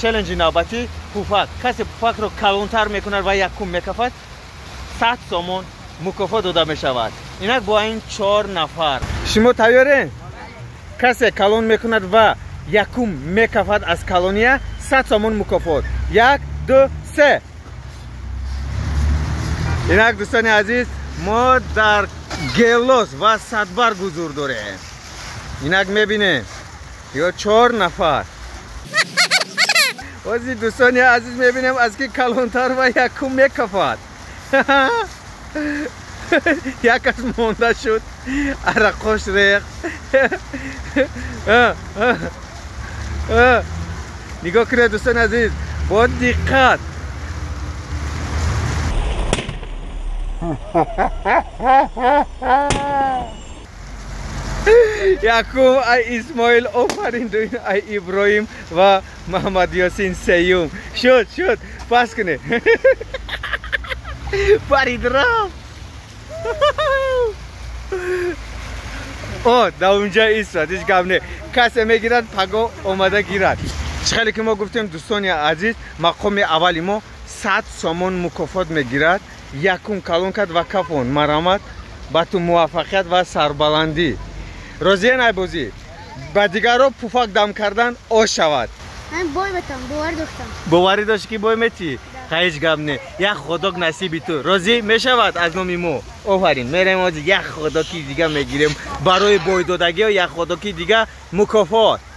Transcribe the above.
چالش نوبتی پوفک. کسی پوفک رو کلانتر میکند و یکم میکفد 100 سومون مکافات داده می شود. اینک با این 4 نفر. شما تیارین؟ کسی کلان میکند و یکم میکفد از کلانیه 100 سومون مکافات. 1 2 3. اینک دوستان عزیز ما در گلوس و صدبر گذور داریم. اینک میبینیم یا 4 نفر. وزی دوستان عزیز میبینیم از که کلانتر و یکم میکفد. یک از مونده شد عرقاش ریخ. نگاه کنید دوستان عزیز با دقت. یکم ای اسماعیل آفرین دوین، ای ابراهیم و محمد یاسین سیوم. شد پس کنه. پرید رفت. در اونجا ایستاد، هیچ گپ نه. کسی میگیرد پگاه اومده گیرد. چخیلی که ما گفتیم دوستان عزیز مقام اولی ما 100 سومون مکافات میگیرد. یکم کلان کرد و کفون مرامت با تو موفقیت و سربلندی. روزی نایبوزی با دیگر رو پوفک دم کردن او شود. من بای بتم باور داشتم. باوری داشت که بای میتی؟ هیچ گپ نه. یک خدا نصیبی تو روزی میشود از نام ما. آفرین میریم از یک خدا کی دیگه میگیریم برای بای دادگی و یک خدا کی دیگه مکافات.